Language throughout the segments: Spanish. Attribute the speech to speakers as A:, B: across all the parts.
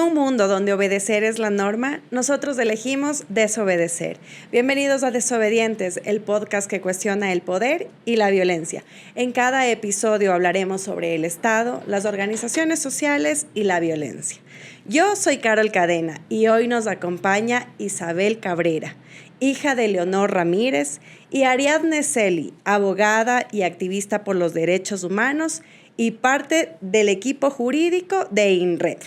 A: un mundo donde obedecer es la norma, nosotros elegimos desobedecer. Bienvenidos a Desobedientes, el podcast que cuestiona el poder y la violencia. En cada episodio hablaremos sobre el Estado, las organizaciones sociales y la violencia. Yo soy Carol Cadena y hoy nos acompaña Isabel Cabrera, hija de Leonor Ramírez, y Ariadne Celi, abogada y activista por los derechos humanos y parte del equipo jurídico de INRED.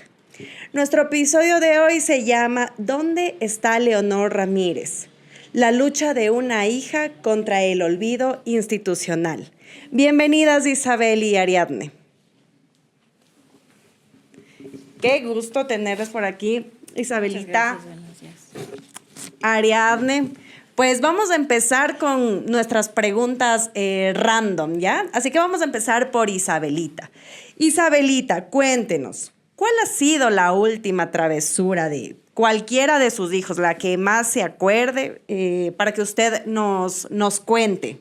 A: Nuestro episodio de hoy se llama ¿Dónde está Leonor Ramírez? La lucha de una hija contra el olvido institucional. Bienvenidas Isabel y Ariadne. Qué gusto tenerles por aquí, Isabelita.
B: Muchas gracias, buenos días.
A: Ariadne. Pues vamos a empezar con nuestras preguntas random, ¿ya? Así que vamos a empezar por Isabelita. Isabelita, cuéntenos, ¿cuál ha sido la última travesura de cualquiera de sus hijos, la que más se acuerde, para que usted nos cuente?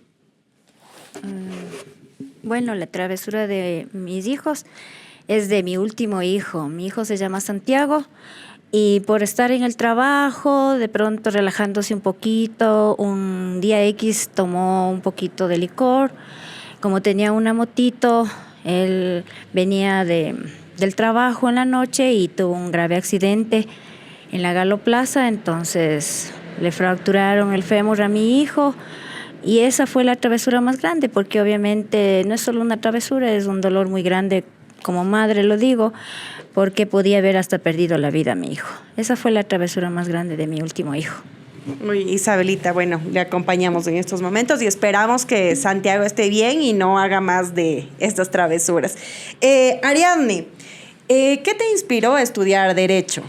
B: Bueno, la travesura de mis hijos es de mi último hijo. Mi hijo se llama Santiago y por estar en el trabajo, de pronto relajándose un poquito, un día X tomó un poquito de licor. Como tenía una motito, él venía del trabajo en la noche y tuvo un grave accidente en la Galo Plaza, entonces le fracturaron el fémur a mi hijo y esa fue la travesura más grande, porque obviamente no es solo una travesura, es un dolor muy grande, como madre lo digo, porque podía haber hasta perdido la vida a mi hijo. Esa fue la travesura más grande de mi último hijo.
A: Uy, Isabelita, bueno, le acompañamos en estos momentos y esperamos que Santiago esté bien y no haga más de estas travesuras. Ariadne, ¿qué te inspiró a estudiar Derecho?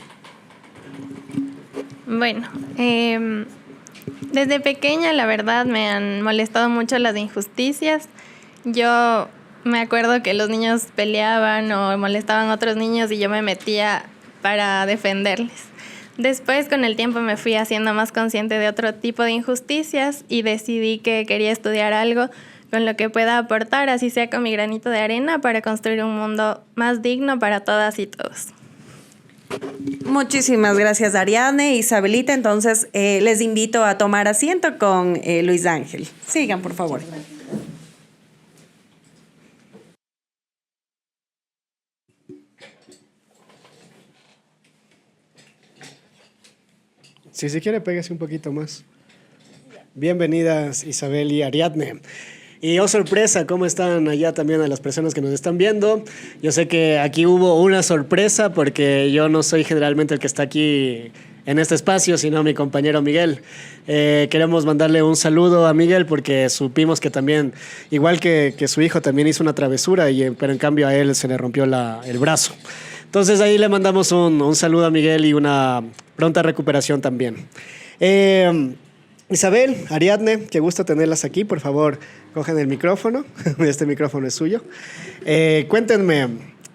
C: Bueno, desde pequeña la verdad me han molestado mucho las injusticias. Yo me acuerdo que los niños peleaban o molestaban a otros niños y yo me metía para defenderles. Después, con el tiempo, me fui haciendo más consciente de otro tipo de injusticias y decidí que quería estudiar algo con lo que pueda aportar, así sea con mi granito de arena, para construir un mundo más digno para todas y todos.
A: Muchísimas gracias, Ariadne. Isabelita, entonces les invito a tomar asiento con Luis Ángel. Sigan, por favor.
D: Si se quiere, pégase un poquito más. Bienvenidas, Isabel y Ariadne. Y oh, sorpresa, ¿cómo están allá también a las personas que nos están viendo? Yo sé que aquí hubo una sorpresa porque yo no soy generalmente el que está aquí en este espacio, sino mi compañero Miguel. Queremos mandarle un saludo a Miguel porque supimos que también, igual que su hijo, también hizo una travesura, pero en cambio a él se le rompió el brazo. Entonces ahí le mandamos un saludo a Miguel y una pronta recuperación también. Isabel, Ariadne, qué gusto tenerlas aquí. Por favor, cojan el micrófono. Este micrófono es suyo. Cuéntenme,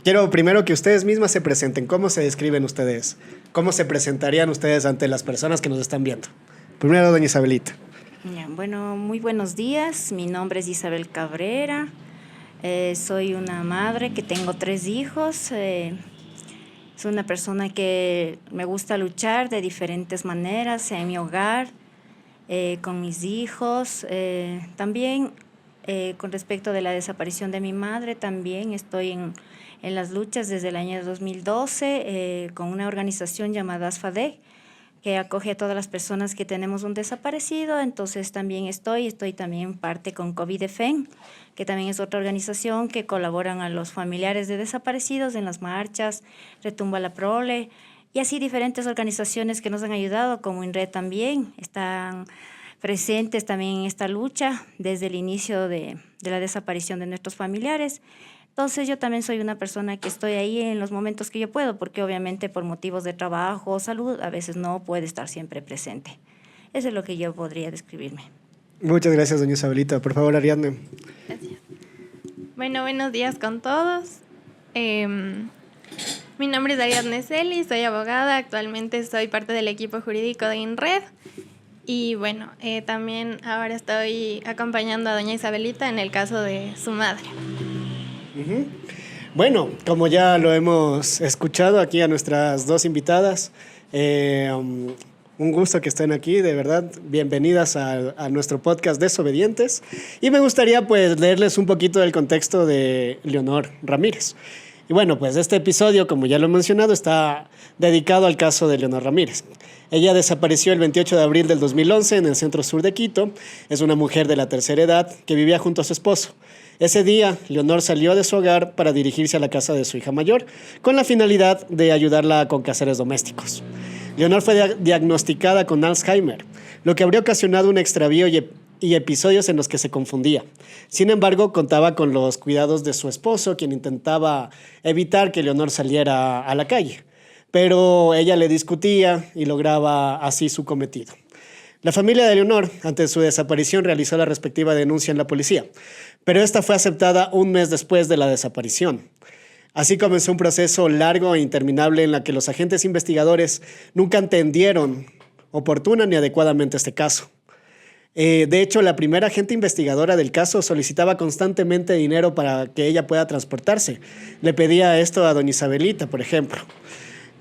D: quiero primero que ustedes mismas se presenten. ¿Cómo se describen ustedes? ¿Cómo se presentarían ustedes ante las personas que nos están viendo? Primero, doña Isabelita.
B: Bueno, muy buenos días. Mi nombre es Isabel Cabrera. Soy una madre que tengo 3 hijos. Soy una persona que me gusta luchar de diferentes maneras en mi hogar, con mis hijos. También con respecto de la desaparición de mi madre, también estoy en las luchas desde el año 2012 con una organización llamada ASFADEC, que acoge a todas las personas que tenemos un desaparecido. Entonces también estoy también parte con COVID-EFEN, que también es otra organización que colaboran a los familiares de desaparecidos en las marchas, Retumba la Prole, y así diferentes organizaciones que nos han ayudado, como INRED también, están presentes también en esta lucha desde el inicio de la desaparición de nuestros familiares. Entonces yo también soy una persona que estoy ahí en los momentos que yo puedo, porque obviamente por motivos de trabajo o salud a veces no puede estar siempre presente. Eso es lo que yo podría describirme.
D: Muchas gracias, doña Isabelita. Por favor, Ariadne.
C: Gracias. Bueno, buenos días con todos. Mi nombre es Ariadne Celi, soy abogada, actualmente soy parte del equipo jurídico de INRED y bueno, también ahora estoy acompañando a doña Isabelita en el caso de su madre.
D: Bueno, como ya lo hemos escuchado aquí a nuestras dos invitadas, un gusto que estén aquí, de verdad, bienvenidas a nuestro podcast Desobedientes. Y me gustaría pues leerles un poquito del contexto de Leonor Ramírez. Y bueno, pues este episodio, como ya lo he mencionado, está dedicado al caso de Leonor Ramírez. Ella desapareció el 28 de abril del 2011 en el centro sur de Quito. Es una mujer de la tercera edad que vivía junto a su esposo. Ese día, Leonor salió de su hogar para dirigirse a la casa de su hija mayor, con la finalidad de ayudarla con quehaceres domésticos. Leonor fue diagnosticada con Alzheimer, lo que habría ocasionado un extravío y episodios en los que se confundía. Sin embargo, contaba con los cuidados de su esposo, quien intentaba evitar que Leonor saliera a la calle, pero ella le discutía y lograba así su cometido. La familia de Leonor, ante su desaparición, realizó la respectiva denuncia en la policía, pero esta fue aceptada un mes después de la desaparición. Así comenzó un proceso largo e interminable en la que los agentes investigadores nunca entendieron oportuna ni adecuadamente este caso. De hecho, la primera agente investigadora del caso solicitaba constantemente dinero para que ella pueda transportarse. Le pedía esto a doña Isabelita, por ejemplo.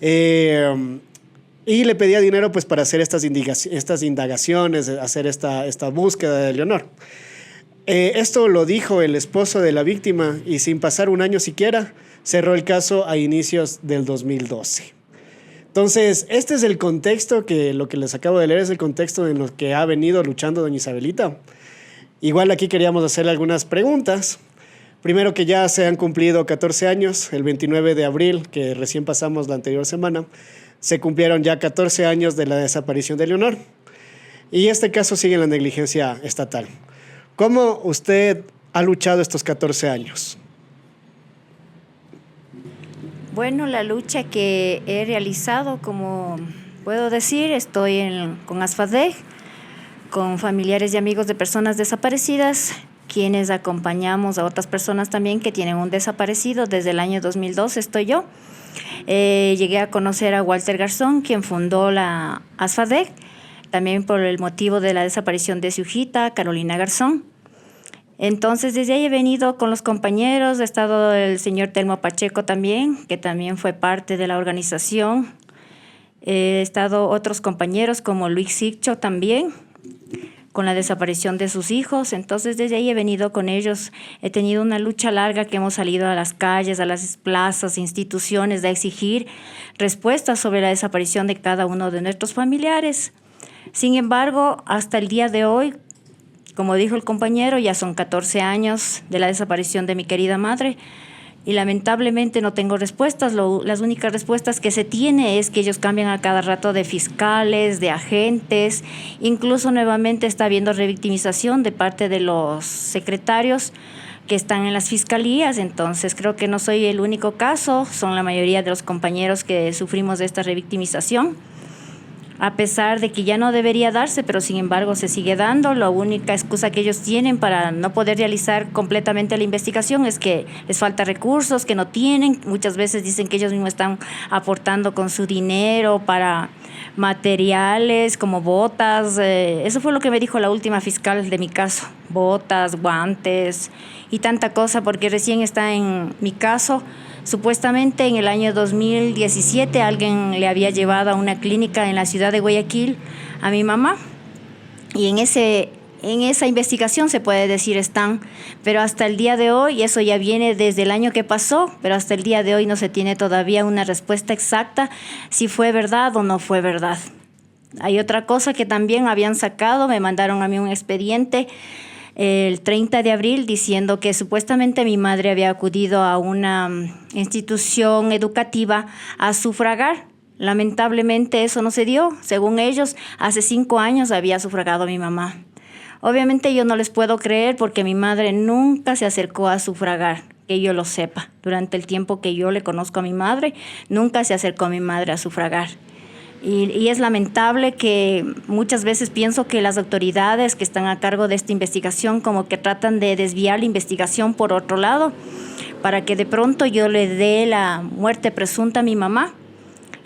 D: Y le pedía dinero pues, para hacer estas indagaciones, hacer esta búsqueda de Leonor. Esto lo dijo el esposo de la víctima y sin pasar un año siquiera, cerró el caso a inicios del 2012. Entonces, este es el contexto lo que les acabo de leer es el contexto en lo que ha venido luchando doña Isabelita. Igual aquí queríamos hacerle algunas preguntas. Primero, que ya se han cumplido 14 años, el 29 de abril, que recién pasamos la anterior semana, se cumplieron ya 14 años de la desaparición de Leonor. Y este caso sigue en la negligencia estatal. ¿Cómo usted ha luchado estos 14 años?
B: Bueno, la lucha que he realizado, como puedo decir, estoy con ASFADEG, con familiares y amigos de personas desaparecidas, quienes acompañamos a otras personas también que tienen un desaparecido. Desde el año 2002 estoy yo. Llegué a conocer a Walter Garzón, quien fundó la ASFADEG, también por el motivo de la desaparición de su hijita, Carolina Garzón. Entonces, desde ahí he venido con los compañeros, ha estado el señor Telmo Pacheco también, que también fue parte de la organización. He estado otros compañeros como Luis Siccho también, con la desaparición de sus hijos. Entonces, desde ahí he venido con ellos. He tenido una lucha larga que hemos salido a las calles, a las plazas, instituciones, a exigir respuestas sobre la desaparición de cada uno de nuestros familiares. Sin embargo, hasta el día de hoy, como dijo el compañero, ya son 14 años de la desaparición de mi querida madre y lamentablemente no tengo respuestas. Las únicas respuestas que se tiene es que ellos cambian a cada rato de fiscales, de agentes, incluso nuevamente está habiendo revictimización de parte de los secretarios que están en las fiscalías. Entonces creo que no soy el único caso, son la mayoría de los compañeros que sufrimos de esta revictimización. A pesar de que ya no debería darse, pero sin embargo se sigue dando. La única excusa que ellos tienen para no poder realizar completamente la investigación es que les falta recursos, que no tienen. Muchas veces dicen que ellos mismos están aportando con su dinero para materiales como botas. Eso fue lo que me dijo la última fiscal de mi caso. Botas, guantes y tanta cosa, porque recién está en mi caso. Supuestamente en el año 2017 alguien le había llevado a una clínica en la ciudad de Guayaquil a mi mamá y en esa investigación se puede decir están, pero hasta el día de hoy, eso ya viene desde el año que pasó, pero hasta el día de hoy no se tiene todavía una respuesta exacta si fue verdad o no fue verdad. Hay otra cosa que también habían sacado, me mandaron a mí un expediente el 30 de abril diciendo que supuestamente mi madre había acudido a una institución educativa a sufragar. Lamentablemente eso no se dio. Según ellos, hace 5 años había sufragado a mi mamá. Obviamente yo no les puedo creer porque mi madre nunca se acercó a sufragar, que yo lo sepa. Durante el tiempo que yo le conozco a mi madre, nunca se acercó a mi madre a sufragar. Y es lamentable que muchas veces pienso que las autoridades que están a cargo de esta investigación como que tratan de desviar la investigación por otro lado para que de pronto yo le dé la muerte presunta a mi mamá.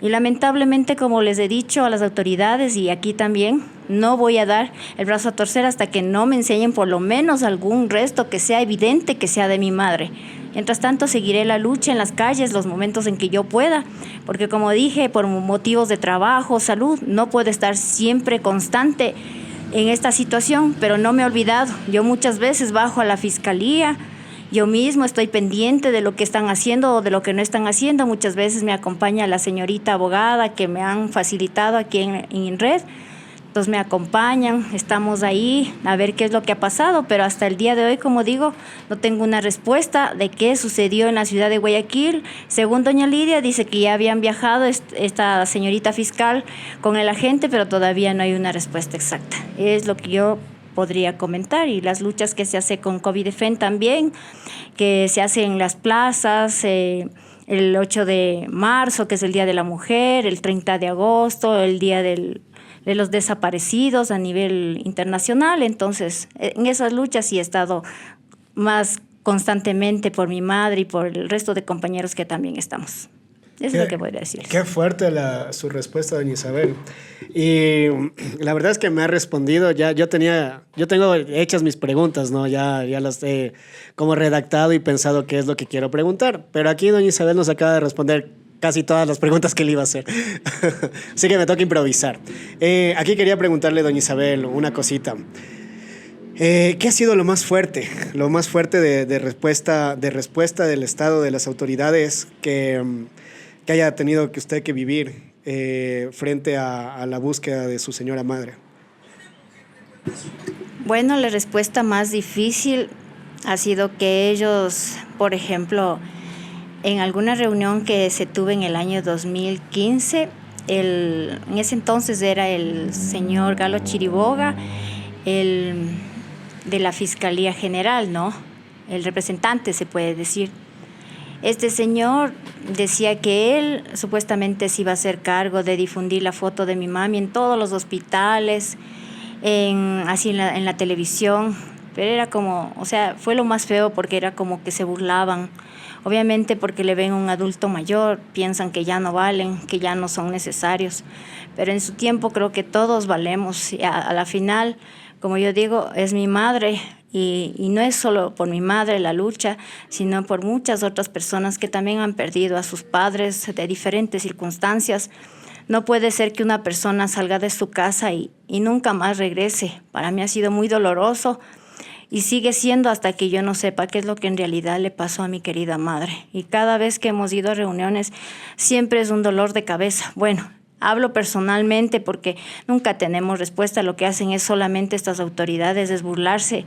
B: Y lamentablemente, como les he dicho a las autoridades y aquí también, no voy a dar el brazo a torcer hasta que no me enseñen por lo menos algún resto que sea evidente que sea de mi madre. Mientras tanto, seguiré la lucha en las calles los momentos en que yo pueda, porque como dije, por motivos de trabajo, salud, no puedo estar siempre constante en esta situación, pero no me he olvidado. Yo muchas veces bajo a la fiscalía, yo mismo estoy pendiente de lo que están haciendo o de lo que no están haciendo. Muchas veces me acompaña la señorita abogada que me han facilitado aquí en red. Entonces me acompañan, estamos ahí a ver qué es lo que ha pasado, pero hasta el día de hoy, como digo, no tengo una respuesta de qué sucedió en la ciudad de Guayaquil. Según doña Lidia, dice que ya habían viajado esta señorita fiscal con el agente, pero todavía no hay una respuesta exacta. Es lo que yo podría comentar. Y las luchas que se hace con COVID-Defen también, que se hacen en las plazas, el 8 de marzo, que es el Día de la Mujer, el 30 de agosto, el Día de los desaparecidos a nivel internacional. Entonces, en esas luchas sí he estado más constantemente por mi madre y por el resto de compañeros que también estamos. Eso es lo que podría decir.
D: Qué fuerte su respuesta, doña Isabel. Y la verdad es que me ha respondido. Yo tengo hechas mis preguntas, ¿no? Ya las he como redactado y pensado qué es lo que quiero preguntar. Pero aquí doña Isabel nos acaba de responder casi todas las preguntas que le iba a hacer. Así que me toca improvisar. Aquí quería preguntarle, doña Isabel, una cosita. ¿Qué ha sido lo más fuerte de respuesta del Estado, de las autoridades que haya tenido que usted que vivir frente a la búsqueda de su señora madre?
B: Bueno, la respuesta más difícil ha sido que ellos, por ejemplo, en alguna reunión que se tuvo en el año 2015, en ese entonces era el señor Galo Chiriboga, el de la Fiscalía General, ¿no? El representante, se puede decir. Este señor decía que él supuestamente se iba a hacer cargo de difundir la foto de mi mami en todos los hospitales, en la televisión, pero era como, o sea, fue lo más feo porque era como que se burlaban. Obviamente porque le ven a un adulto mayor, piensan que ya no valen, que ya no son necesarios, pero en su tiempo creo que todos valemos. Y a la final, como yo digo, es mi madre y no es solo por mi madre la lucha, sino por muchas otras personas que también han perdido a sus padres de diferentes circunstancias. No puede ser que una persona salga de su casa y nunca más regrese. Para mí ha sido muy doloroso. Y sigue siendo hasta que yo no sepa qué es lo que en realidad le pasó a mi querida madre. Y cada vez que hemos ido a reuniones, siempre es un dolor de cabeza. Bueno, hablo personalmente porque nunca tenemos respuesta. Lo que hacen es solamente estas autoridades, es burlarse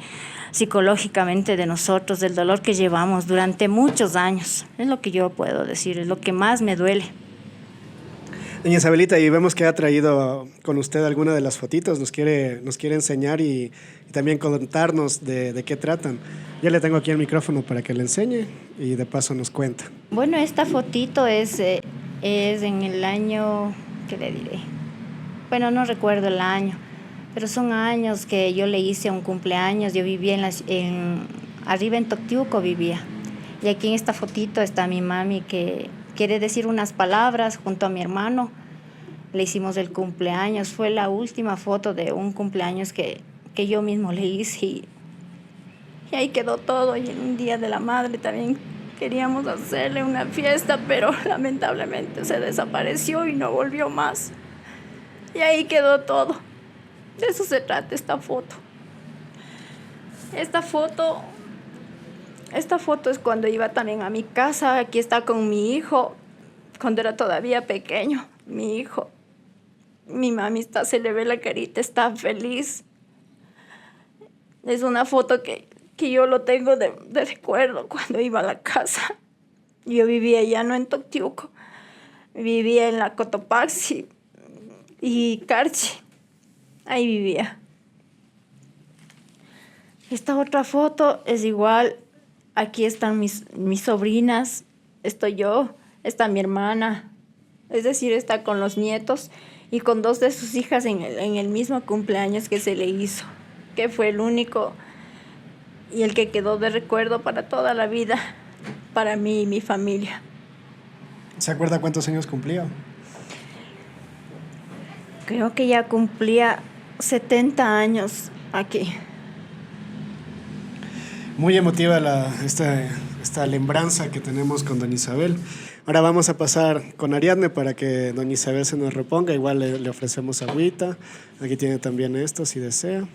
B: psicológicamente de nosotros, del dolor que llevamos durante muchos años. Es lo que yo puedo decir, es lo que más me duele.
D: Doña Isabelita, y vemos que ha traído con usted alguna de las fotitos, nos quiere enseñar y también contarnos de qué tratan. Ya le tengo aquí el micrófono para que le enseñe y de paso nos cuenta.
B: Bueno, esta fotito es en el año, ¿qué le diré? Bueno, no recuerdo el año, pero son años que yo le hice un cumpleaños. Yo vivía arriba en Toctiuco vivía. Y aquí en esta fotito está mi mami que quiere decir unas palabras junto a mi hermano. Le hicimos el cumpleaños. Fue la última foto de un cumpleaños que yo mismo le hice. Y ahí quedó todo. Y en un día de la madre también queríamos hacerle una fiesta, pero lamentablemente se desapareció y no volvió más. Y ahí quedó todo. De eso se trata esta foto. Esta foto es cuando iba también a mi casa. Aquí está con mi hijo, cuando era todavía pequeño. Mi hijo, mi mami se le ve la carita, está feliz. Es una foto que yo lo tengo de recuerdo cuando iba a la casa. Yo vivía ya no en Toctiuco, vivía en la Cotopaxi y Carchi. Ahí vivía. Esta otra foto es igual. Aquí están mis sobrinas, estoy yo, está mi hermana, es decir, está con los nietos y con dos de sus hijas en el mismo cumpleaños que se le hizo, que fue el único y el que quedó de recuerdo para toda la vida, para mí y mi familia.
D: ¿Se acuerda cuántos años cumplía?
B: Creo que ya cumplía 70 años aquí.
D: Muy emotiva esta esta lembranza que tenemos con doña Isabel. Ahora vamos a pasar con Ariadne para que doña Isabel se nos reponga. Igual le ofrecemos agüita. Aquí tiene también esto si desea.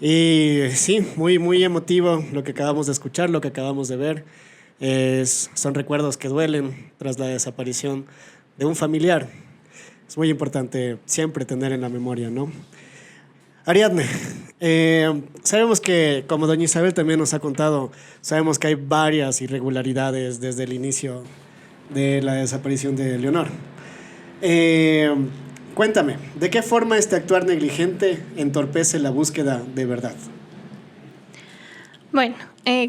D: Y sí, muy, muy emotivo lo que acabamos de escuchar, lo que acabamos de ver. Son recuerdos que duelen tras la desaparición de un familiar. Es muy importante siempre tener en la memoria, ¿no? Ariadne, sabemos que, como doña Isabel también nos ha contado, sabemos que hay varias irregularidades desde el inicio de la desaparición de Leonor. Cuéntame, ¿de qué forma este actuar negligente entorpece la búsqueda de verdad?
C: Bueno,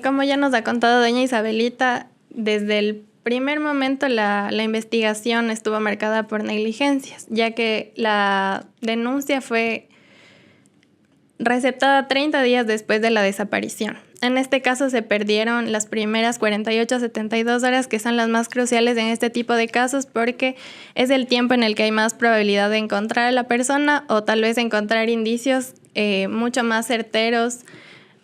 C: como ya nos ha contado doña Isabelita, desde el primer momento la investigación estuvo marcada por negligencias, ya que la denuncia fue receptada 30 días después de la desaparición. En este caso se perdieron las primeras 48 a 72 horas, que son las más cruciales en este tipo de casos porque es el tiempo en el que hay más probabilidad de encontrar a la persona o tal vez encontrar indicios mucho más certeros,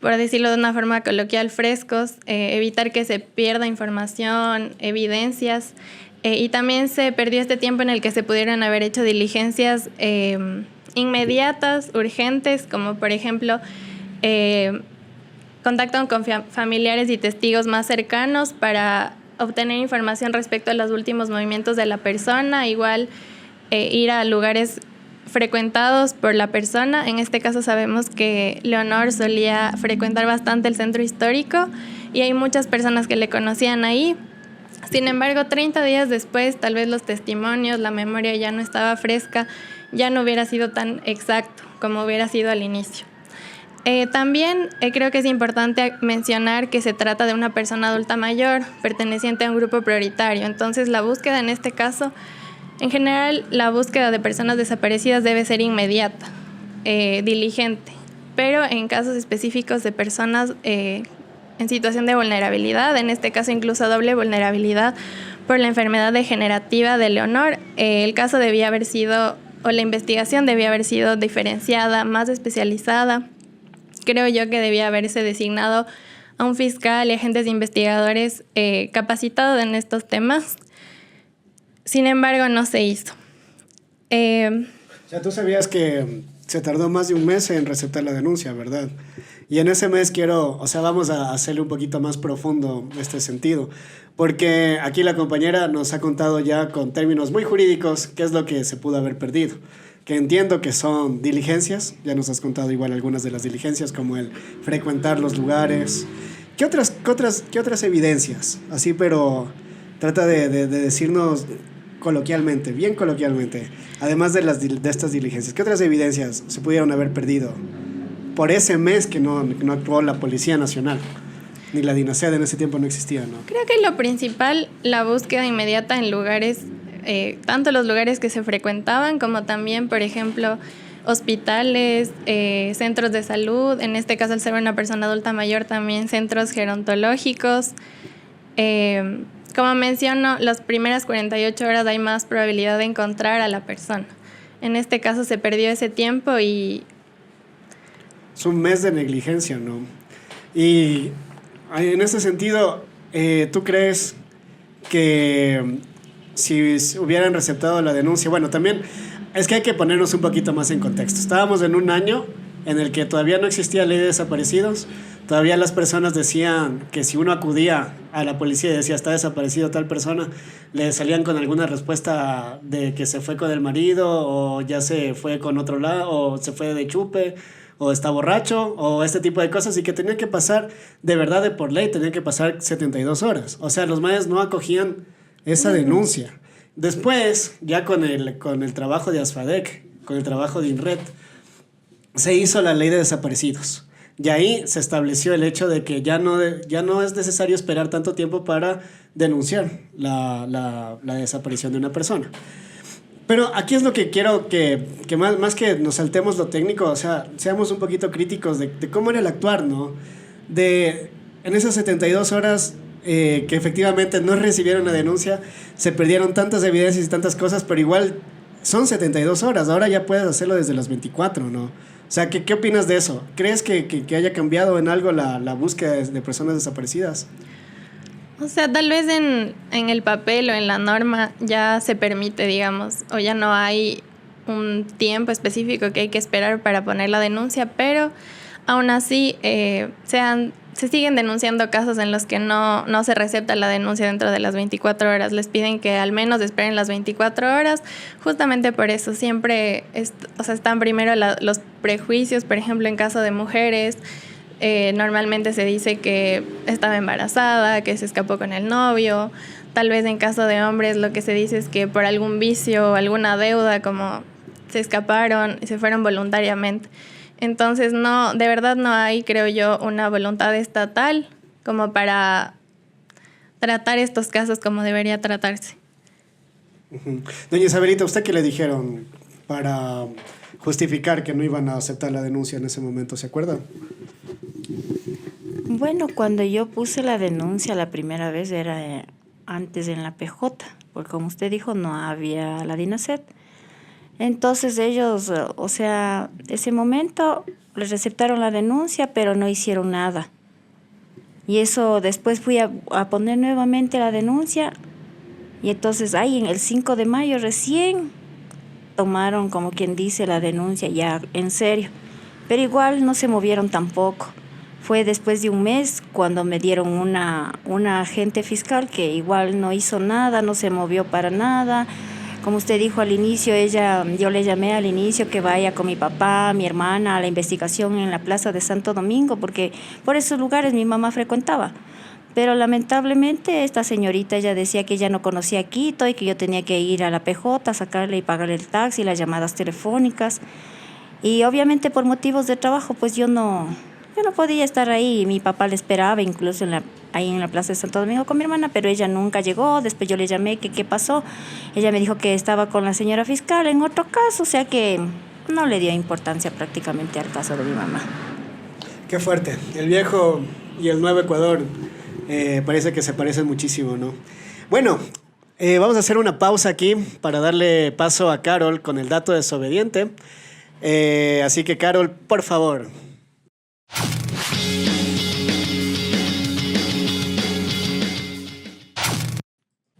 C: por decirlo de una forma coloquial, frescos, evitar que se pierda información, evidencias, y también se perdió este tiempo en el que se pudieron haber hecho diligencias inmediatas, urgentes, como por ejemplo contacto con familiares y testigos más cercanos para obtener información respecto a los últimos movimientos de la persona, igual ir a lugares frecuentados por la persona. En este caso sabemos que Leonor solía frecuentar bastante el centro histórico y hay muchas personas que le conocían ahí. Sin embargo, 30 días después, tal vez los testimonios, la memoria ya no estaba fresca, ya no hubiera sido tan exacto como hubiera sido al inicio. También creo que es importante mencionar que se trata de una persona adulta mayor, perteneciente a un grupo prioritario. Entonces, la búsqueda en este caso, en general, la búsqueda de personas desaparecidas debe ser inmediata, diligente. Pero en casos específicos de personas en situación de vulnerabilidad, en este caso incluso doble vulnerabilidad por la enfermedad degenerativa de Leonor, el caso debía haber sido, o la investigación debía haber sido diferenciada, más especializada. Creo yo que debía haberse designado a un fiscal y agentes investigadores capacitados en estos temas. Sin embargo, no se hizo.
D: O sea, tú sabías que se tardó más de un mes en receptar la denuncia, ¿verdad? Y en ese mes vamos a hacerle un poquito más profundo este sentido, porque aquí la compañera nos ha contado ya con términos muy jurídicos qué es lo que se pudo haber perdido, que entiendo que son diligencias, ya nos has contado igual algunas de las diligencias, como el frecuentar los lugares. ¿Qué otras evidencias? Así, pero trata de decirnos coloquialmente, bien coloquialmente, además de estas diligencias, ¿qué otras evidencias se pudieron haber perdido por ese mes que no actuó la Policía Nacional? Ni la DINASED en ese tiempo no existía, ¿no?
C: Creo que lo principal, la búsqueda inmediata en lugares, tanto los lugares que se frecuentaban como también, por ejemplo, hospitales, centros de salud, en este caso al ser una persona adulta mayor también centros gerontológicos. Como menciono, las primeras 48 horas hay más probabilidad de encontrar a la persona. En este caso se perdió ese tiempo y...
D: Es un mes de negligencia, ¿no? Y en ese sentido, ¿tú crees que si hubieran receptado la denuncia? Bueno, también es que hay que ponernos un poquito más en contexto. Estábamos en un año en el que todavía no existía ley de desaparecidos. Todavía las personas decían que si uno acudía a la policía y decía está desaparecido tal persona, le salían con alguna respuesta de que se fue con el marido, o ya se fue con otro lado, o se fue de chupe, o está borracho, o este tipo de cosas, y que tenía que pasar, de verdad, de por ley, tenía que pasar 72 horas. O sea, los mayas no acogían esa denuncia. Después, ya con el trabajo de ASFADEC, con el trabajo de INRED, se hizo la ley de desaparecidos. Y ahí se estableció el hecho de que ya no es necesario esperar tanto tiempo para denunciar la desaparición de una persona. Pero aquí es lo que quiero que más que nos saltemos lo técnico, o sea, seamos un poquito críticos de cómo era el actuar, ¿no? En esas 72 horas que efectivamente no recibieron la denuncia, se perdieron tantas evidencias y tantas cosas, pero igual son 72 horas, ahora ya puedes hacerlo desde las 24, ¿no? O sea, ¿qué opinas de eso? ¿Crees que haya cambiado en algo la búsqueda de personas desaparecidas?
C: O sea, tal vez en el papel o en la norma ya se permite, digamos, o ya no hay un tiempo específico que hay que esperar para poner la denuncia, pero aún así se siguen denunciando casos en los que no se recepta la denuncia dentro de las 24 horas. Les piden que al menos esperen las 24 horas, justamente por eso siempre están primero los prejuicios, por ejemplo, en caso de mujeres. Normalmente se dice que estaba embarazada, que se escapó con el novio. Tal vez en caso de hombres lo que se dice es que por algún vicio o alguna deuda, como se escaparon y se fueron voluntariamente. Entonces, de verdad no hay, creo yo, una voluntad estatal como para tratar estos casos como debería tratarse.
D: Doña Isabelita, ¿usted qué le dijeron para justificar que no iban a aceptar la denuncia en ese momento? ¿Se acuerda?
B: Bueno, cuando yo puse la denuncia la primera vez era antes en la PJ, porque como usted dijo, no había la DINASET. Entonces ellos, ese momento les receptaron la denuncia, pero no hicieron nada. Y eso después fui a poner nuevamente la denuncia, y entonces ahí en el 5 de mayo recién tomaron, como quien dice, la denuncia ya en serio. Pero igual no se movieron tampoco. Fue después de un mes cuando me dieron una agente fiscal que igual no hizo nada, no se movió para nada. Como usted dijo al inicio, yo le llamé al inicio que vaya con mi papá, mi hermana, a la investigación en la Plaza de Santo Domingo, porque por esos lugares mi mamá frecuentaba. Pero lamentablemente esta señorita, ella decía que ella no conocía Quito y que yo tenía que ir a la PJ, sacarle y pagarle el taxi, las llamadas telefónicas. Y obviamente por motivos de trabajo, pues yo no podía estar ahí. Mi papá le esperaba incluso ahí en la Plaza de Santo Domingo con mi hermana, pero ella nunca llegó. Después yo le llamé, que qué pasó. Ella me dijo que estaba con la señora fiscal en otro caso, o sea que no le dio importancia prácticamente al caso de mi mamá.
D: Qué fuerte. El viejo y el nuevo Ecuador parece que se parecen muchísimo, ¿no? Bueno, vamos a hacer una pausa aquí para darle paso a Carol con el dato desobediente. Así que, Carol, por favor.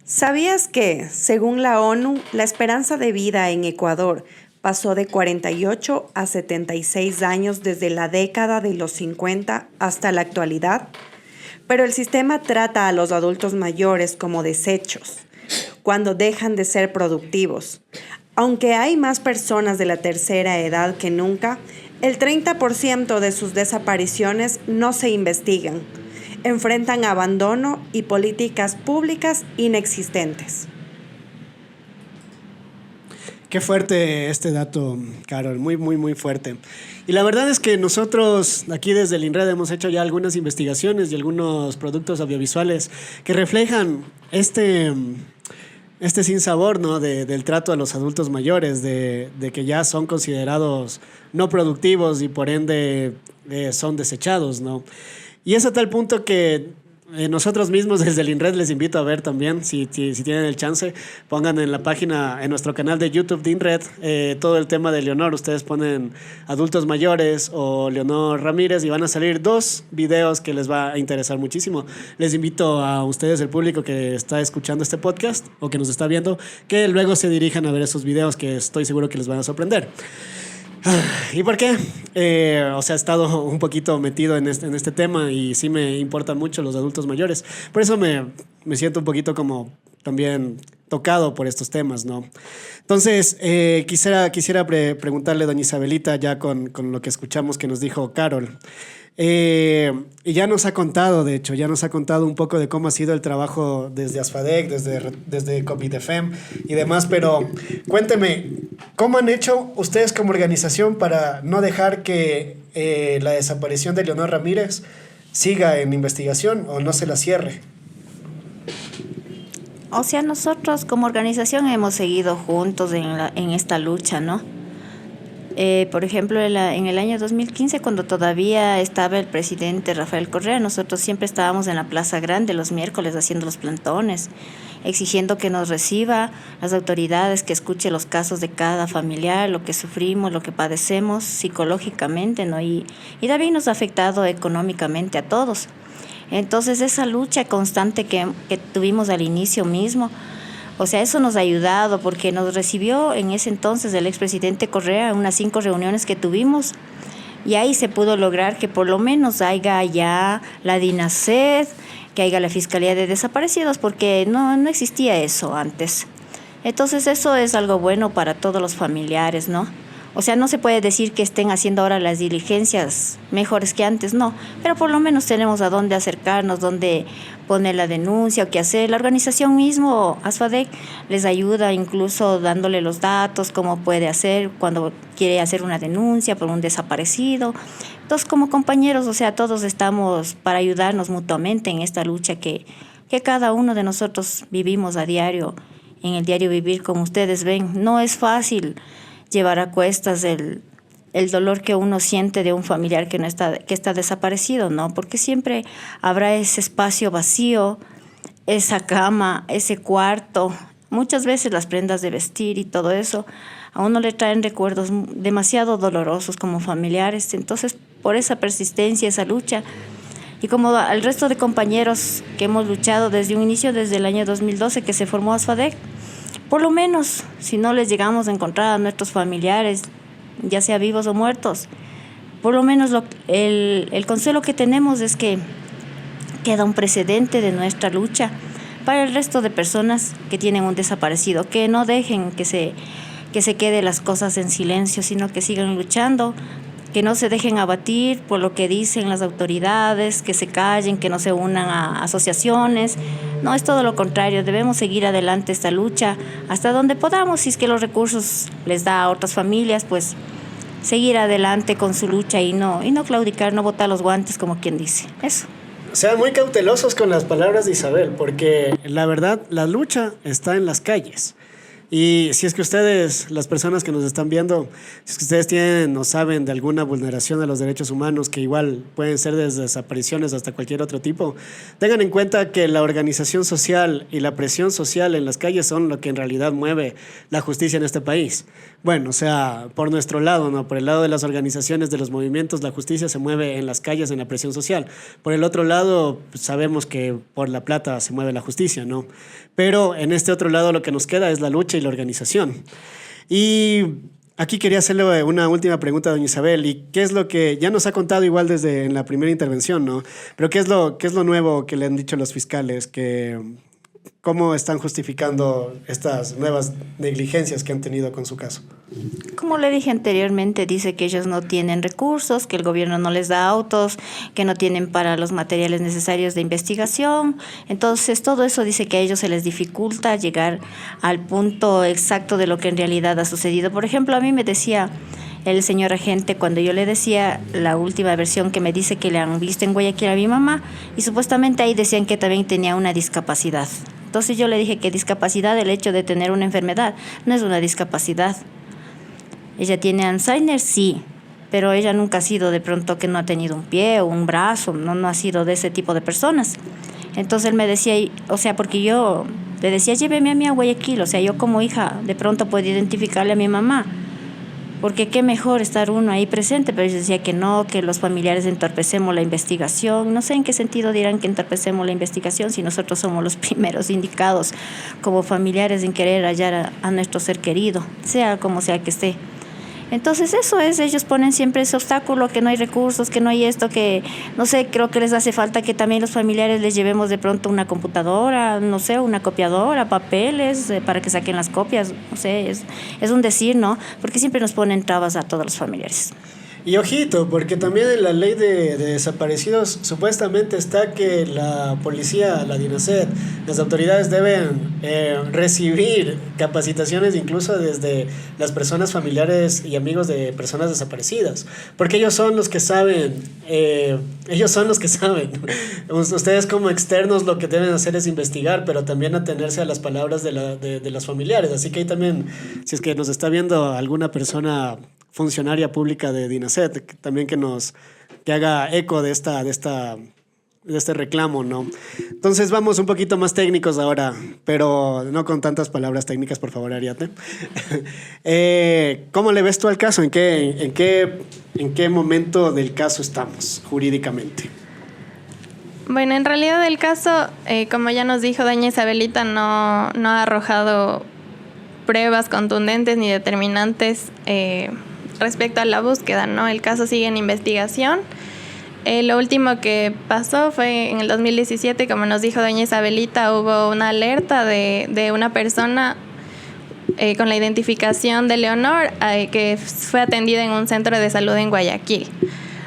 A: ¿Sabías que, según la ONU, la esperanza de vida en Ecuador pasó de 48 a 76 años desde la década de los 50 hasta la actualidad? Pero el sistema trata a los adultos mayores como desechos, cuando dejan de ser productivos. Aunque hay más personas de la tercera edad que nunca, el 30% de sus desapariciones no se investigan. Enfrentan abandono y políticas públicas inexistentes.
D: Qué fuerte este dato, Carol, muy, muy, muy fuerte. Y la verdad es que nosotros aquí desde el INRED hemos hecho ya algunas investigaciones y algunos productos audiovisuales que reflejan este sinsabor, ¿no? del trato a los adultos mayores, de que ya son considerados no productivos y por ende son desechados, ¿no? Y es a tal punto que nosotros mismos desde el INRED les invito a ver también, si tienen el chance, pongan en la página, en nuestro canal de YouTube de INRED, todo el tema de Leonor. Ustedes ponen adultos mayores o Leonor Ramírez y van a salir 2 videos que les va a interesar muchísimo. Les invito a ustedes, el público que está escuchando este podcast o que nos está viendo, que luego se dirijan a ver esos videos que estoy seguro que les van a sorprender. ¿Y por qué? He estado un poquito metido en este tema y sí me importan mucho los adultos mayores. Por eso me siento un poquito como también tocado por estos temas, ¿no? Entonces, quisiera preguntarle, doña Isabelita, ya con lo que escuchamos que nos dijo Carol. Y ya nos ha contado, de hecho, un poco de cómo ha sido el trabajo desde ASFADEC, desde COPIDEFEM y demás, pero cuénteme, ¿cómo han hecho ustedes como organización para no dejar que la desaparición de Leonor Ramírez siga en investigación o no se la cierre?
B: O sea, nosotros como organización hemos seguido juntos en esta lucha, ¿no? Por ejemplo, en el año 2015, cuando todavía estaba el presidente Rafael Correa, nosotros siempre estábamos en la Plaza Grande los miércoles haciendo los plantones, exigiendo que nos reciba las autoridades, que escuche los casos de cada familiar, lo que sufrimos, lo que padecemos psicológicamente, ¿no? Y también nos ha afectado económicamente a todos. Entonces esa lucha constante que tuvimos al inicio mismo, o sea, eso nos ha ayudado porque nos recibió en ese entonces el expresidente Correa en unas 5 reuniones que tuvimos y ahí se pudo lograr que por lo menos haya ya la DINASED, que haya la Fiscalía de Desaparecidos, porque no existía eso antes. Entonces eso es algo bueno para todos los familiares, ¿no? O sea, no se puede decir que estén haciendo ahora las diligencias mejores que antes, no. Pero por lo menos tenemos a dónde acercarnos, dónde poner la denuncia o qué hacer. La organización mismo, ASFADEC, les ayuda incluso dándole los datos, cómo puede hacer cuando quiere hacer una denuncia por un desaparecido. Entonces, como compañeros, o sea, todos estamos para ayudarnos mutuamente en esta lucha que cada uno de nosotros vivimos a diario, en el diario vivir, como ustedes ven. No es fácil llevar a cuestas el dolor que uno siente de un familiar que está desaparecido, ¿no? Porque siempre habrá ese espacio vacío, esa cama, ese cuarto, muchas veces las prendas de vestir y todo eso, a uno le traen recuerdos demasiado dolorosos como familiares. Entonces, por esa persistencia, esa lucha, y como al resto de compañeros que hemos luchado desde un inicio, desde el año 2012 que se formó ASFADEC, por lo menos, si no les llegamos a encontrar a nuestros familiares, ya sea vivos o muertos, por lo menos el consuelo que tenemos es que queda un precedente de nuestra lucha para el resto de personas que tienen un desaparecido, que no dejen que se quede las cosas en silencio, sino que sigan luchando, que no se dejen abatir por lo que dicen las autoridades, que se callen, que no se unan a asociaciones. No, es todo lo contrario, debemos seguir adelante esta lucha hasta donde podamos. Si es que los recursos les da a otras familias, pues seguir adelante con su lucha y no claudicar, no botar los guantes, como quien dice. Eso.
D: Sean muy cautelosos con las palabras de Isabel, porque la verdad, la lucha está en las calles. Y si es que ustedes, las personas que nos están viendo, si es que ustedes tienen o saben de alguna vulneración de los derechos humanos, que igual pueden ser desde desapariciones hasta cualquier otro tipo, tengan en cuenta que la organización social y la presión social en las calles son lo que en realidad mueve la justicia en este país. Bueno, o sea, por nuestro lado, ¿no? Por el lado de las organizaciones, de los movimientos, la justicia se mueve en las calles, en la presión social. Por el otro lado, pues, sabemos que por la plata se mueve la justicia, ¿no? Pero en este otro lado lo que nos queda es la lucha y la organización. Y aquí quería hacerle una última pregunta a doña Isabel. ¿Y qué es lo que ya nos ha contado igual desde en la primera intervención, ¿no? Pero qué es lo nuevo que le han dicho los fiscales? ¿Cómo están justificando estas nuevas negligencias que han tenido con su caso?
B: Como le dije anteriormente, dice que ellos no tienen recursos, que el gobierno no les da autos, que no tienen para los materiales necesarios de investigación. Entonces, todo eso dice que a ellos se les dificulta llegar al punto exacto de lo que en realidad ha sucedido. Por ejemplo, a mí me decía el señor agente, cuando yo le decía la última versión que me dice que le han visto en Guayaquil a mi mamá, y supuestamente ahí decían que también tenía una discapacidad. Entonces yo le dije que discapacidad, el hecho de tener una enfermedad, no es una discapacidad. Ella tiene Alzheimer, sí, pero ella nunca ha sido de pronto que no ha tenido un pie o un brazo, no ha sido de ese tipo de personas. Entonces él me decía, o sea, porque yo le decía, lléveme a mí a Guayaquil, o sea, yo como hija de pronto puedo identificarle a mi mamá, porque qué mejor estar uno ahí presente, pero yo decía que no, que los familiares entorpecemos la investigación. No sé en qué sentido dirán que entorpecemos la investigación si nosotros somos los primeros indicados como familiares en querer hallar a nuestro ser querido, sea como sea que esté. Entonces eso es, ellos ponen siempre ese obstáculo, que no hay recursos, que no hay esto, que no sé, creo que les hace falta que también los familiares les llevemos de pronto una computadora, no sé, una copiadora, papeles, para que saquen las copias, no sé, es un decir, ¿no? Porque siempre nos ponen trabas a todos los familiares.
D: Y ojito, porque también en la ley de desaparecidos supuestamente está que la policía, la DINASED, las autoridades deben recibir capacitaciones incluso desde las personas familiares y amigos de personas desaparecidas, porque ellos son los que saben, Ustedes como externos lo que deben hacer es investigar, pero también atenerse a las palabras de los familiares. Así que ahí también, si es que nos está viendo alguna persona funcionaria pública de DINASED, también que haga eco de este reclamo, ¿no? Entonces vamos un poquito más técnicos ahora, pero no con tantas palabras técnicas, por favor, Ariadne. ¿Cómo le ves tú al caso? ¿En qué momento del caso estamos jurídicamente?
C: Bueno, en realidad el caso, como ya nos dijo doña Isabelita, no ha arrojado pruebas contundentes ni determinantes respecto a la búsqueda, ¿no? El caso sigue en investigación. Lo último que pasó fue en el 2017, como nos dijo doña Isabelita, hubo una alerta de una persona con la identificación de Leonor que fue atendida en un centro de salud en Guayaquil.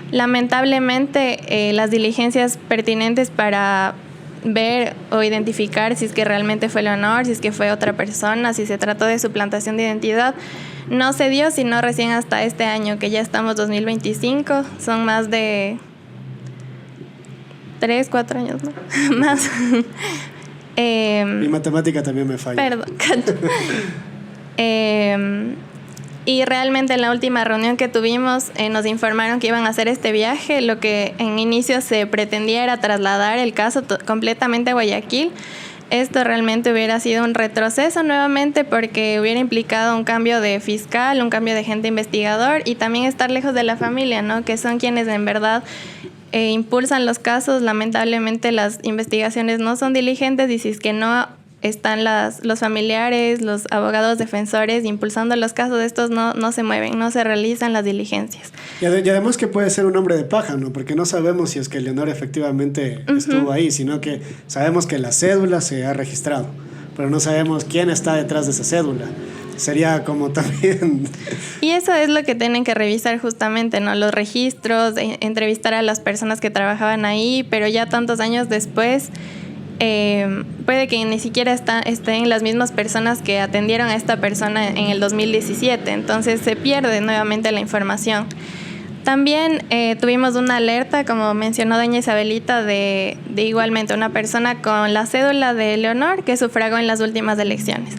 C: Lamentablemente, las diligencias pertinentes para ver o identificar si es que realmente fue Leonor, si es que fue otra persona, si se trató de suplantación de identidad, no se dio sino recién hasta este año, que ya estamos 2025, son más de 3, 4 años, ¿no? Más.
D: Mi matemática también me falla.
C: Perdón. Y realmente en la última reunión que tuvimos nos informaron que iban a hacer este viaje. Lo que en inicio se pretendía era trasladar el caso completamente a Guayaquil. Esto realmente hubiera sido un retroceso nuevamente porque hubiera implicado un cambio de fiscal, un cambio de agente investigador y también estar lejos de la familia, ¿no? Que son quienes en verdad impulsan los casos. Lamentablemente las investigaciones no son diligentes y si es que no están los familiares, los abogados defensores impulsando los casos, estos no se mueven, no se realizan las diligencias.
D: Y además que puede ser un hombre de paja, ¿no? Porque no sabemos si es que Leonor efectivamente estuvo ahí, sino que sabemos que la cédula se ha registrado, pero no sabemos quién está detrás de esa cédula. Sería como también...
C: Y eso es lo que tienen que revisar justamente, ¿no? Los registros, entrevistar a las personas que trabajaban ahí, pero ya tantos años después... puede que ni siquiera estén las mismas personas que atendieron a esta persona en el 2017, entonces se pierde nuevamente la información. También tuvimos una alerta, como mencionó doña Isabelita, de igualmente una persona con la cédula de Leonor que sufragó en las últimas elecciones.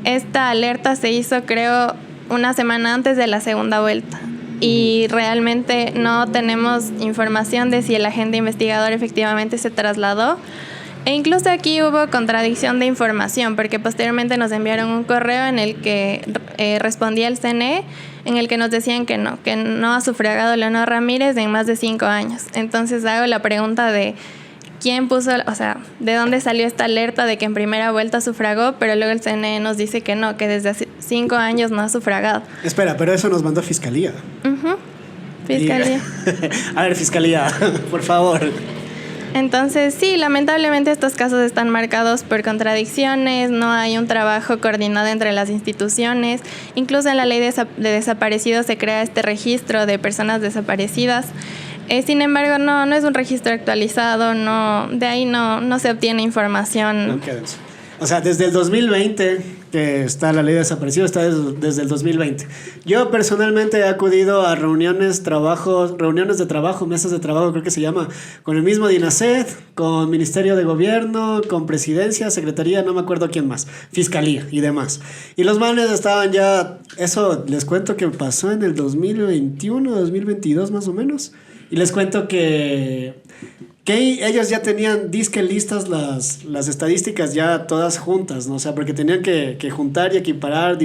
C: Esta alerta se hizo, creo, una semana antes de la segunda vuelta. Y realmente no tenemos información de si el agente investigador efectivamente se trasladó. E incluso aquí hubo contradicción de información, porque posteriormente nos enviaron un correo en el que respondía el CNE, en el que nos decían que no ha sufragado Leonor Ramírez en más de 5 años. Entonces hago la pregunta de quién puso, o sea, de dónde salió esta alerta de que en primera vuelta sufragó, pero luego el CNE nos dice que no, que desde hace 5 años no ha sufragado.
D: Espera, pero eso nos mandó Fiscalía.
C: Fiscalía.
D: A ver, Fiscalía, por favor.
C: Entonces, sí, lamentablemente estos casos están marcados por contradicciones, no hay un trabajo coordinado entre las instituciones, incluso en la ley de desaparecidos se crea este registro de personas desaparecidas. Sin embargo, no es un registro actualizado, de ahí no se obtiene información.
D: O sea, desde el 2020 que está la ley de desaparecidos, está desde el 2020. Yo personalmente he acudido a reuniones de trabajo, mesas de trabajo, creo que se llama, con el mismo DINASED, con Ministerio de Gobierno, con Presidencia, Secretaría, no me acuerdo quién más, Fiscalía y demás. Y los manes estaban ya, eso les cuento que pasó en el 2021, 2022 más o menos. Y les cuento que ellos ya tenían disque listas las estadísticas ya todas juntas, ¿no? O sea, porque tenían que juntar y equiparar,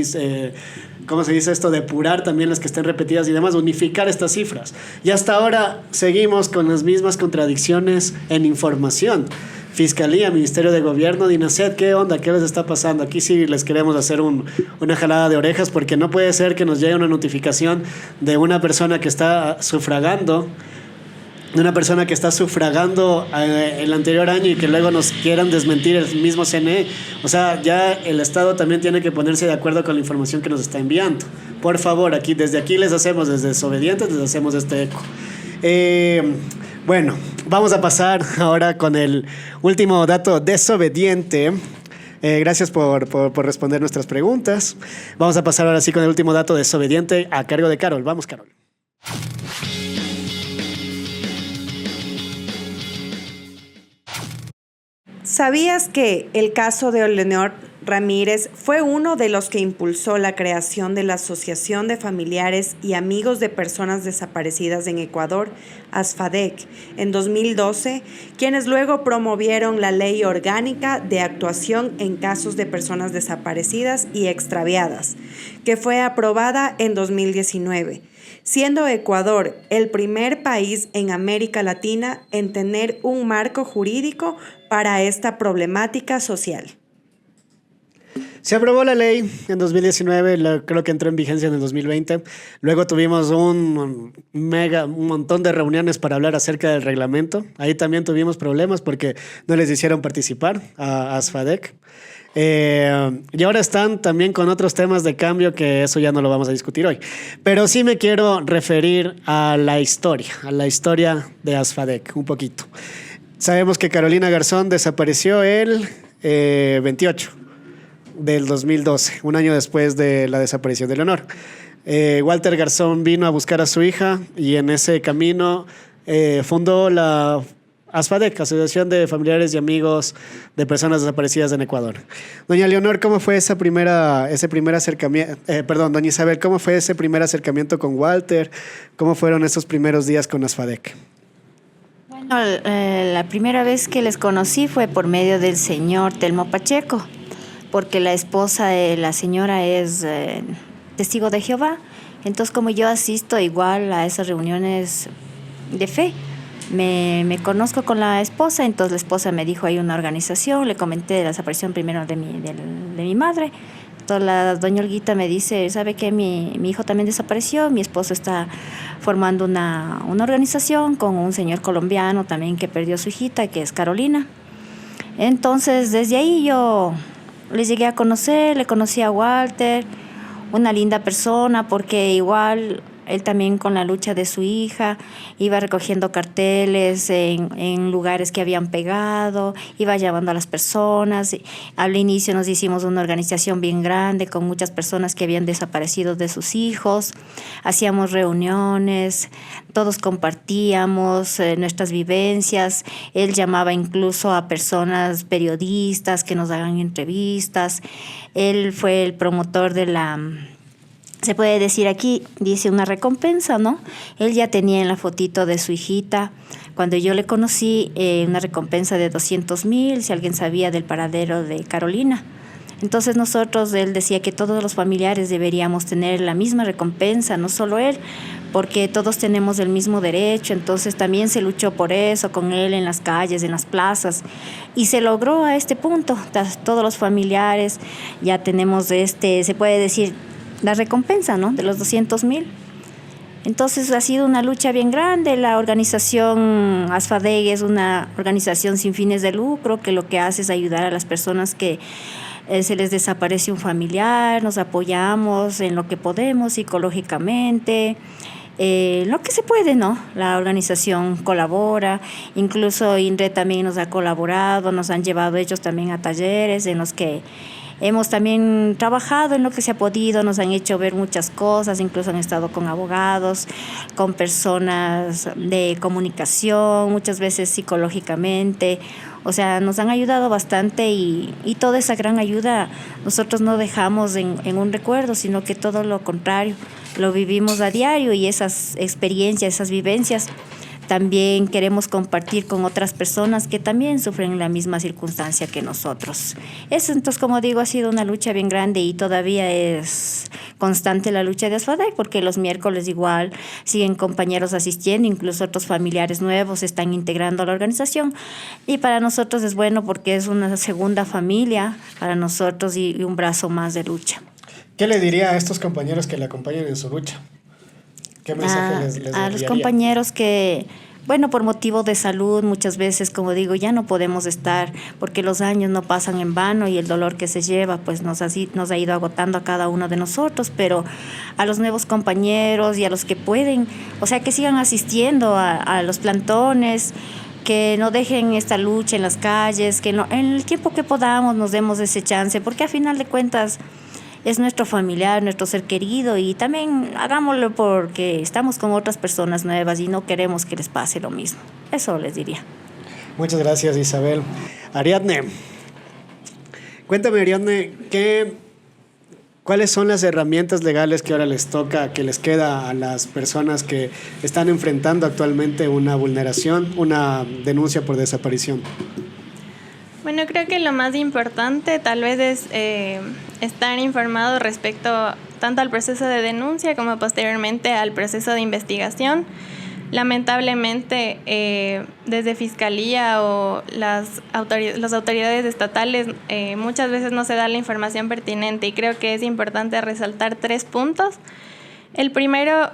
D: ¿cómo se dice esto? Depurar también las que estén repetidas y demás, unificar estas cifras. Y hasta ahora seguimos con las mismas contradicciones en información. Fiscalía, Ministerio de Gobierno, DINASED, ¿qué onda? ¿Qué les está pasando? Aquí sí les queremos hacer una jalada de orejas, porque no puede ser que nos llegue una notificación de una persona que está sufragando el anterior año y que luego nos quieran desmentir el mismo CNE. O sea, ya el Estado también tiene que ponerse de acuerdo con la información que nos está enviando. Por favor, desde aquí les hacemos, desde Desobedientes, les hacemos este eco. Bueno, vamos a pasar ahora con el último dato desobediente. Gracias por responder nuestras preguntas. Vamos a pasar ahora sí con el último dato desobediente a cargo de Carol. Vamos, Carol.
A: ¿Sabías que el caso de Leonor Ramírez fue uno de los que impulsó la creación de la Asociación de Familiares y Amigos de Personas Desaparecidas en Ecuador, ASFADEC, en 2012, quienes luego promovieron la Ley Orgánica de Actuación en Casos de Personas Desaparecidas y Extraviadas, que fue aprobada en 2019, siendo Ecuador el primer país en América Latina en tener un marco jurídico para esta problemática social.
D: Se aprobó la ley en 2019, creo que entró en vigencia en el 2020. Luego tuvimos un montón de reuniones para hablar acerca del reglamento. Ahí también tuvimos problemas porque no les hicieron participar a ASFADEC. Y ahora están también con otros temas de cambio que eso ya no lo vamos a discutir hoy. Pero sí me quiero referir a la historia de ASFADEC un poquito. Sabemos que Carolina Garzón desapareció el 28 del 2012, un año después de la desaparición de Leonor. Walter Garzón vino a buscar a su hija y en ese camino fundó la ASFADEC, Asociación de Familiares y Amigos de Personas Desaparecidas en Ecuador. Doña Leonor, ¿cómo fue ese primer acercamiento? Doña Isabel, ¿cómo fue ese primer acercamiento con Walter? ¿Cómo fueron esos primeros días con ASFADEC?
B: Bueno, la primera vez que les conocí fue por medio del señor Telmo Pacheco, porque la esposa de la señora es testigo de Jehová. Entonces, como yo asisto igual a esas reuniones de fe, me conozco con la esposa. Entonces la esposa me dijo, hay una organización, le comenté de la desaparición primero de mi madre. Entonces la doña Olguita me dice, ¿sabe qué? Mi hijo también desapareció, mi esposo está formando una organización con un señor colombiano también que perdió a su hijita, que es Carolina. Entonces desde ahí yo les llegué a conocer, le conocí a Walter, una linda persona, porque igual él también con la lucha de su hija iba recogiendo carteles en lugares que habían pegado, iba llamando a las personas. Al inicio nos hicimos una organización bien grande con muchas personas que habían desaparecido de sus hijos. Hacíamos reuniones, todos compartíamos nuestras vivencias. Él llamaba incluso a personas periodistas que nos hagan entrevistas. Él fue el promotor de se puede decir aquí, dice una recompensa, ¿no? Él ya tenía en la fotito de su hijita, cuando yo le conocí, una recompensa de 200,000, si alguien sabía del paradero de Carolina. Entonces él decía que todos los familiares deberíamos tener la misma recompensa, no solo él, porque todos tenemos el mismo derecho. Entonces también se luchó por eso con él en las calles, en las plazas, y se logró a este punto. Todos los familiares ya tenemos se puede decir, la recompensa, ¿no?, de los 200,000. Entonces ha sido una lucha bien grande. La organización ASFADEC es una organización sin fines de lucro que lo que hace es ayudar a las personas que se les desaparece un familiar. Nos apoyamos en lo que podemos psicológicamente, lo que se puede, ¿no? La organización colabora, incluso INRE también nos ha colaborado, nos han llevado ellos también a talleres en los que hemos también trabajado en lo que se ha podido, nos han hecho ver muchas cosas, incluso han estado con abogados, con personas de comunicación, muchas veces psicológicamente. O sea, nos han ayudado bastante y toda esa gran ayuda nosotros no dejamos en un recuerdo, sino que todo lo contrario, lo vivimos a diario, y esas experiencias, esas vivencias también queremos compartir con otras personas que también sufren la misma circunstancia que nosotros. Eso, entonces, como digo, ha sido una lucha bien grande y todavía es constante la lucha de ASFADEC, porque los miércoles igual siguen compañeros asistiendo, incluso otros familiares nuevos se están integrando a la organización, y para nosotros es bueno porque es una segunda familia para nosotros y un brazo más de lucha.
D: ¿Qué le diría a estos compañeros que le acompañan en su lucha? ¿Qué mensaje les enviaría?
B: A los compañeros que, bueno, por motivo de salud, muchas veces, como digo, ya no podemos estar, porque los años no pasan en vano y el dolor que se lleva pues nos ha ido agotando a cada uno de nosotros. Pero a los nuevos compañeros y a los que pueden, o sea, que sigan asistiendo a los plantones, que no dejen esta lucha en las calles, que en el tiempo que podamos nos demos ese chance, porque a final de cuentas es nuestro familiar, nuestro ser querido, y también hagámoslo porque estamos con otras personas nuevas y no queremos que les pase lo mismo. Eso les diría.
D: Muchas gracias, Isabel. Ariadne, Cuéntame, Ariadne, ¿cuáles son las herramientas legales que ahora que les queda a las personas que están enfrentando actualmente una vulneración, una denuncia por desaparición?
C: Bueno, creo que lo más importante tal vez es estar informado respecto tanto al proceso de denuncia como posteriormente al proceso de investigación. Lamentablemente, desde Fiscalía o las autoridades estatales muchas veces no se da la información pertinente y creo que es importante resaltar 3 puntos. El primero,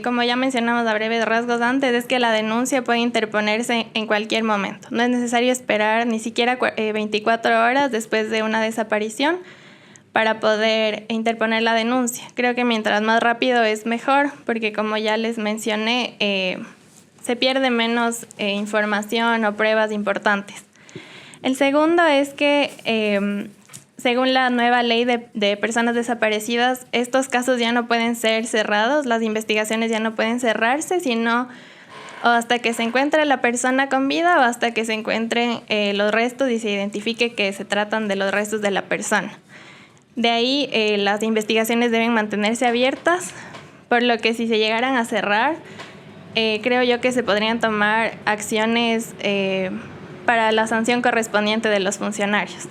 C: como ya mencionamos a breves rasgos antes, es que la denuncia puede interponerse en cualquier momento. No es necesario esperar ni siquiera 24 horas después de una desaparición para poder interponer la denuncia. Creo que mientras más rápido es mejor, porque como ya les mencioné, se pierde menos información o pruebas importantes. El segundo es que, según la nueva ley de personas desaparecidas, estos casos ya no pueden ser cerrados, las investigaciones ya no pueden cerrarse, sino o hasta que se encuentre la persona con vida o hasta que se encuentren los restos y se identifique que se tratan de los restos de la persona. De ahí las investigaciones deben mantenerse abiertas, por lo que si se llegaran a cerrar, creo yo que se podrían tomar acciones para la sanción correspondiente de los funcionarios.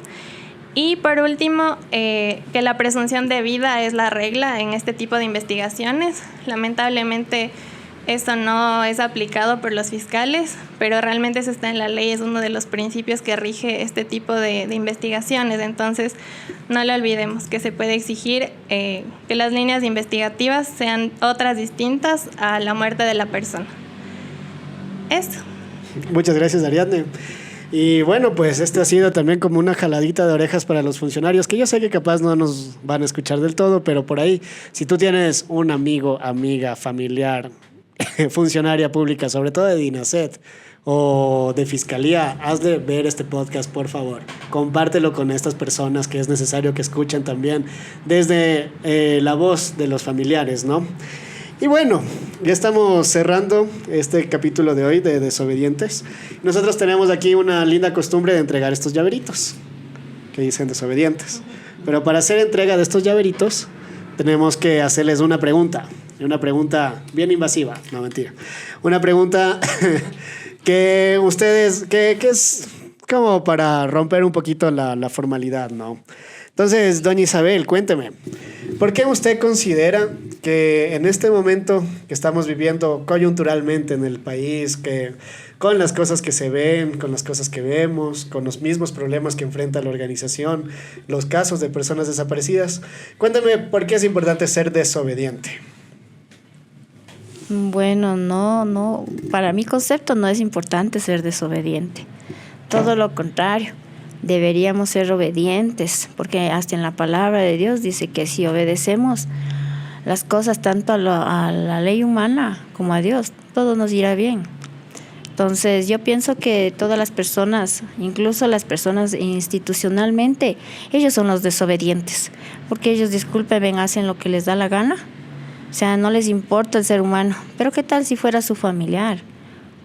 C: Y por último, que la presunción de vida es la regla en este tipo de investigaciones. Lamentablemente esto no es aplicado por los fiscales, pero realmente eso está en la ley, es uno de los principios que rige este tipo de investigaciones. Entonces, no lo olvidemos, que se puede exigir que las líneas investigativas sean otras distintas a la muerte de la persona. Eso.
D: Muchas gracias, Ariadne. Y bueno, pues este ha sido también como una jaladita de orejas para los funcionarios, que yo sé que capaz no nos van a escuchar del todo, pero por ahí, si tú tienes un amigo, amiga, familiar, funcionaria pública, sobre todo de DINASET o de Fiscalía, hazle ver este podcast, por favor. Compártelo con estas personas que es necesario que escuchen también desde la voz de los familiares, ¿no? Y bueno, ya estamos cerrando este capítulo de hoy de Desobedientes. Nosotros tenemos aquí una linda costumbre de entregar estos llaveritos que dicen desobedientes. Pero para hacer entrega de estos llaveritos tenemos que hacerles una pregunta bien invasiva, no mentira. Una pregunta que ustedes, que es como para romper un poquito la formalidad, ¿no? Entonces, doña Isabel, cuénteme, ¿por qué usted considera que en este momento que estamos viviendo coyunturalmente en el país, que con las cosas que se ven, con las cosas que vemos, con los mismos problemas que enfrenta la organización, los casos de personas desaparecidas, cuénteme por qué es importante ser desobediente?
B: Bueno, no, para mi concepto no es importante ser desobediente. Todo lo contrario, deberíamos ser obedientes, porque hasta en la palabra de Dios dice que si obedecemos las cosas tanto a la ley humana como a Dios, todo nos irá bien. Entonces yo pienso que todas las personas, incluso las personas institucionalmente, ellos son los desobedientes, porque ellos, discúlpenme, hacen lo que les da la gana. O sea, no les importa el ser humano. Pero ¿qué tal si fuera su familiar?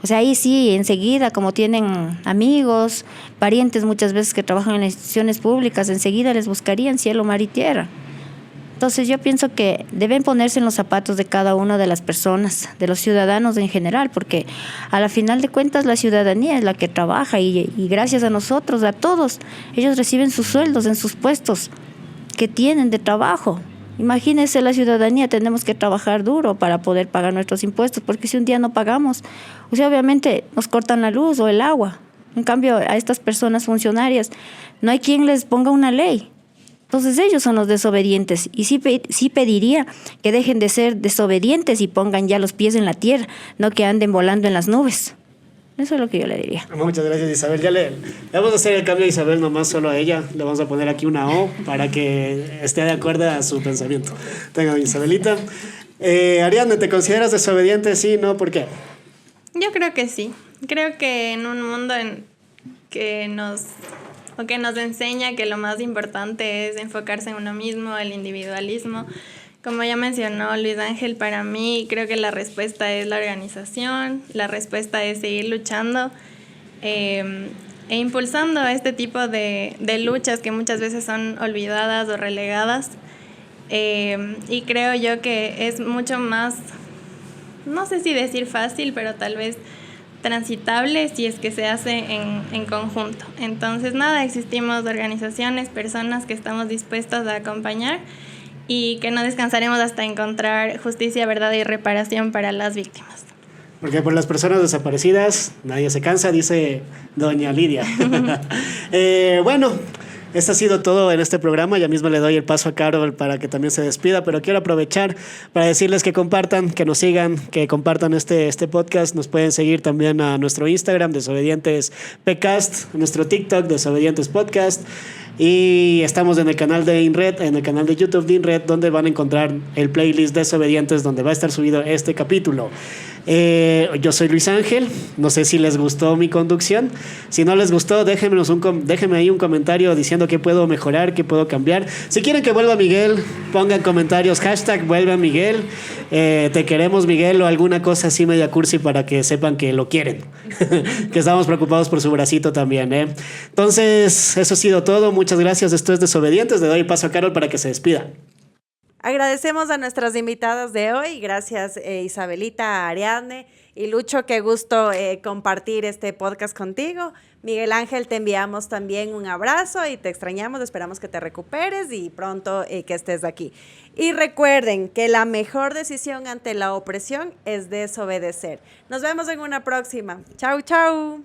B: O sea, ahí sí, enseguida, como tienen amigos, parientes muchas veces que trabajan en instituciones públicas, enseguida les buscarían cielo, mar y tierra. Entonces yo pienso que deben ponerse en los zapatos de cada una de las personas, de los ciudadanos en general, porque a la final de cuentas la ciudadanía es la que trabaja y gracias a nosotros, a todos, ellos reciben sus sueldos en sus puestos que tienen de trabajo. Imagínense, la ciudadanía tenemos que trabajar duro para poder pagar nuestros impuestos, porque si un día no pagamos, o sea, obviamente nos cortan la luz o el agua. En cambio, a estas personas funcionarias no hay quien les ponga una ley. Entonces ellos son los desobedientes y sí pediría que dejen de ser desobedientes y pongan ya los pies en la tierra, no que anden volando en las nubes. Eso es lo que yo le diría.
D: Muchas gracias, Isabel. Ya le vamos a hacer el cambio a Isabel, nomás solo a ella. Le vamos a poner aquí una O para que esté de acuerdo a su pensamiento. Tenga, Isabelita. Ariadne, ¿te consideras desobediente? Sí, ¿no? ¿Por qué?
C: Yo creo que sí. Creo que en un mundo que nos enseña que lo más importante es enfocarse en uno mismo, el individualismo. Como ya mencionó Luis Ángel, para mí creo que la respuesta es la organización, la respuesta es seguir luchando. e impulsando este tipo de luchas que muchas veces son olvidadas o relegadas. Y creo yo que es mucho más, no sé si decir fácil, pero tal vez transitable si es que se hace en conjunto. Entonces, nada, existimos organizaciones, personas que estamos dispuestas a acompañar y que no descansaremos hasta encontrar justicia, verdad y reparación para las víctimas.
D: Porque por las personas desaparecidas nadie se cansa, dice doña Lidia. Bueno, esto ha sido todo en este programa. Ya mismo le doy el paso a Carol para que también se despida, pero quiero aprovechar para decirles que compartan, que nos sigan, que compartan este podcast. Nos pueden seguir también a nuestro Instagram, Desobedientes Pcast, a nuestro TikTok, Desobedientes Podcast. Y estamos en el canal de INRED, en el canal de YouTube de INRED, donde van a encontrar el playlist Desobedientes, donde va a estar subido este capítulo. Yo soy Luis Ángel, no sé si les gustó mi conducción. Si no les gustó, déjenme ahí un comentario diciendo qué puedo mejorar, qué puedo cambiar. Si quieren que vuelva Miguel, pongan comentarios, #vuelve a Miguel, te queremos Miguel, o alguna cosa así media cursi para que sepan que lo quieren. Que estamos preocupados por su bracito también, Entonces, eso ha sido todo. Muchas gracias. Esto es Desobedientes. Le doy paso a Carol para que se despida.
A: Agradecemos a nuestras invitadas de hoy. Gracias, Isabelita, Ariadne y Lucho. Qué gusto compartir este podcast contigo. Miguel Ángel, te enviamos también un abrazo y te extrañamos. Esperamos que te recuperes y pronto que estés aquí. Y recuerden que la mejor decisión ante la opresión es desobedecer. Nos vemos en una próxima. Chau, chau.